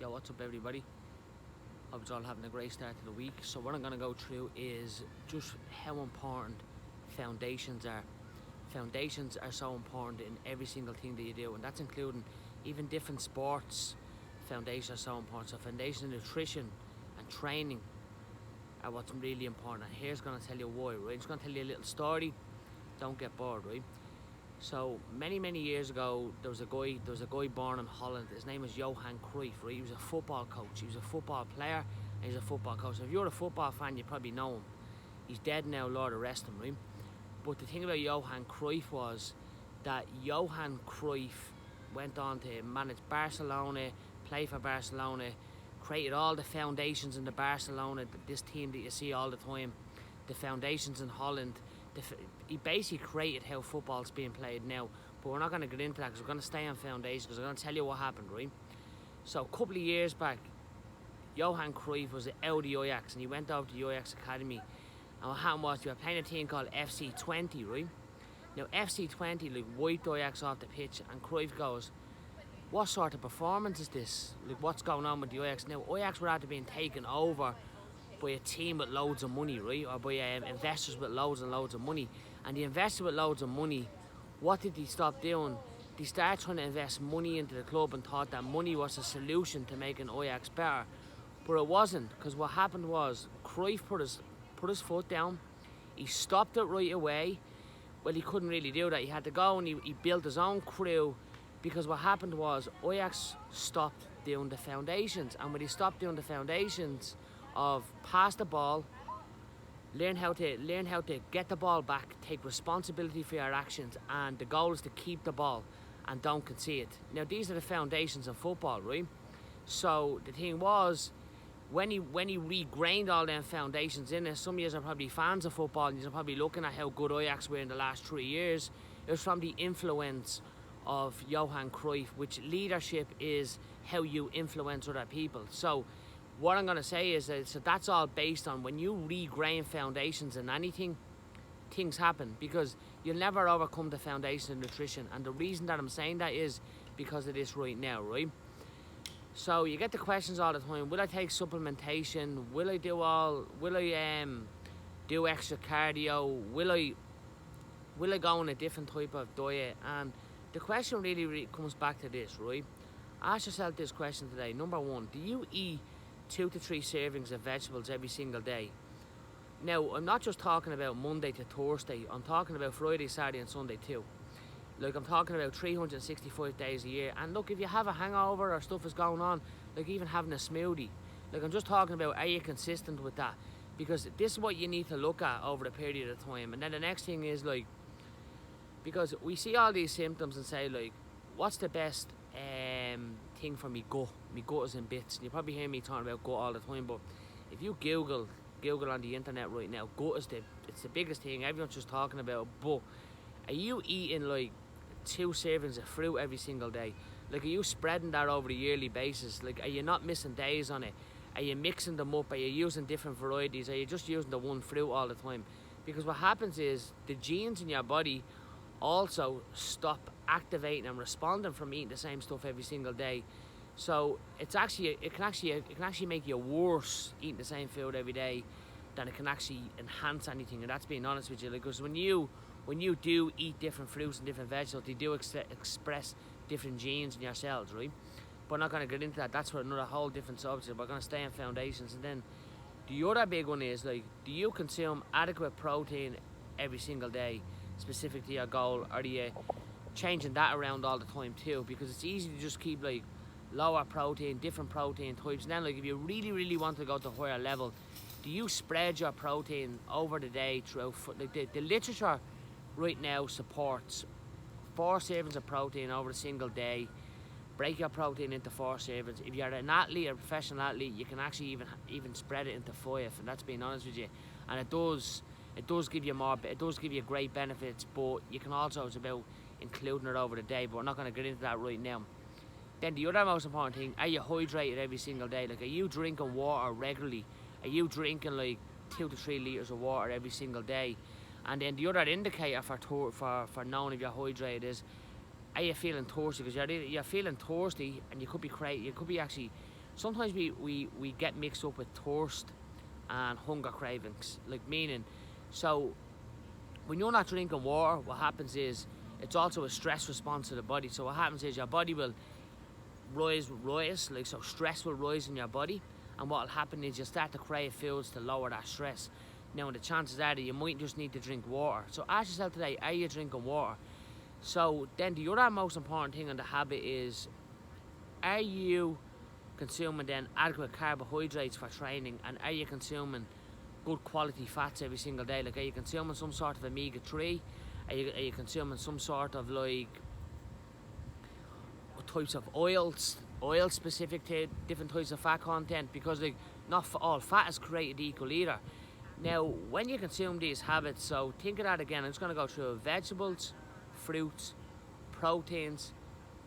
Yo, what's up everybody? Hope you're all having a great start to the week. So what I'm going to go through is just how important foundations are. Foundations are so important in every single thing that you do, and that's including even different sports. Foundations are so important. So foundation nutrition and training are what's really important. And here's going to tell you why, right? I'm just going to tell you a little story. Don't get bored, right? So many years ago, there was a guy born in Holland. His name was Johan Cruyff, right? He was a football coach. He was a football player, and he's a football coach. So if you're a football fan, you probably know him. He's dead now, Lord arrest him, right? But the thing about Johan Cruyff was that Johan Cruyff went on to manage Barcelona, play for Barcelona, created all the foundations in the Barcelona, this team that you see all the time, the foundations in Holland. He basically created how football's being played now, but we're not going to get into that because we're going to stay on foundations, because I'm going to tell you what happened, right? So a couple of years back, Johan Cruyff was out of the Ajax, and he went over to the Ajax Academy, and what happened was they were playing a team called FC20, right? Now FC20 like wiped Ajax off the pitch, and Cruyff goes, what sort of performance is this? Like, what's going on with the Ajax? Now Ajax were after being taken over by a team with loads of money, right? Or by investors with loads and loads of money. And the investors with loads of money, what did they stop doing? They started trying to invest money into the club and thought that money was a solution to making Ajax better. But it wasn't, because what happened was Cruyff put his foot down. He stopped it right away. Well, he couldn't really do that. He had to go and he built his own crew, because what happened was Ajax stopped doing the foundations. And when he stopped doing the foundations of pass the ball, learn how to get the ball back, take responsibility for your actions, and the goal is to keep the ball and don't concede. Now these are the foundations of football, right? So the thing was, when he regrained all them foundations in it, some of you are probably fans of football and you're probably looking at how good Ajax were in the last 3 years. It was from the influence of Johan Cruyff, which leadership is how you influence other people. So what I'm going to say is that so that's all based on when you regrain foundations in anything, things happen, because you'll never overcome the foundation of nutrition. And the reason that I'm saying that is because of this right now, right? So you get the questions all the time, will I take supplementation? Will I do extra cardio? Will I go on a different type of diet? And the question really comes back to this, right? Ask yourself this question today. Number one, do you eat 2 to 3 servings of vegetables every single day? Now, I'm not just talking about Monday to Thursday, I'm talking about Friday, Saturday and Sunday too. Like, I'm talking about 365 days a year. And look, if you have a hangover or stuff is going on, like even having a smoothie, like I'm just talking about, are you consistent with that? Because this is what you need to look at over a period of time. And then the next thing is, like, because we see all these symptoms and say, like, what's the best thing for me gut? My gut is in bits. You probably hear me talking about gut all the time, but if you Google on the internet right now, gut is it's the biggest thing everyone's just talking about. But are you eating like 2 servings of fruit every single day? Like, are you spreading that over a yearly basis? Like, are you not missing days on it? Are you mixing them up? Are you using different varieties? Are you just using the one fruit all the time? Because what happens is the genes in your body also stop activating and responding from eating the same stuff every single day. So it can actually make you worse eating the same food every day than it can actually enhance anything. And that's being honest with you, because when you do eat different fruits and different vegetables, they do express different genes in your cells, right? But I'm not going to get into that. That's for another whole different subject. We're going to stay on foundations. And then the other big one is, like, do you consume adequate protein every single day, specific to your goal, or are you changing that around all the time too? Because it's easy to just keep like lower protein, different protein types. And then, like, if you really want to go to a higher level, do you spread your protein over the day throughout? Like, the literature right now supports 4 servings of protein over a single day. Break your protein into 4 servings. If you're an athlete, a professional athlete, you can actually even spread it into 5, and that's being honest with you. And it does give you more. It does give you great benefits, but you can also, it's about including it over the day. But we're not going to get into that right now. Then the other most important thing, are you hydrated every single day? Like, are you drinking water regularly? Are you drinking like 2 to 3 litres of water every single day? And then the other indicator for knowing if you're hydrated is, are you feeling thirsty? Because you're feeling thirsty, and you could be actually sometimes we get mixed up with thirst and hunger cravings, like meaning, so when you're not drinking water, what happens is it's also a stress response to the body. So what happens is your body will rise, like, so stress will rise in your body, and what will happen is you'll start to crave foods to lower that stress. Now, the chances are that you might just need to drink water. So ask yourself today, are you drinking water? So then the other most important thing in the habit is, are you consuming then adequate carbohydrates for training, and are you consuming good quality fats every single day? Like, are you consuming some sort of omega-3? Are you consuming some sort of, like, types of oils specific to different types of fat content? Because, like, not all fat is created equal either. Now, when you consume these habits, so think of that again. I'm just going to go through vegetables, fruits, proteins,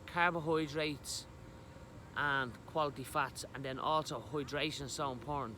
carbohydrates, and quality fats, and then also hydration is so important.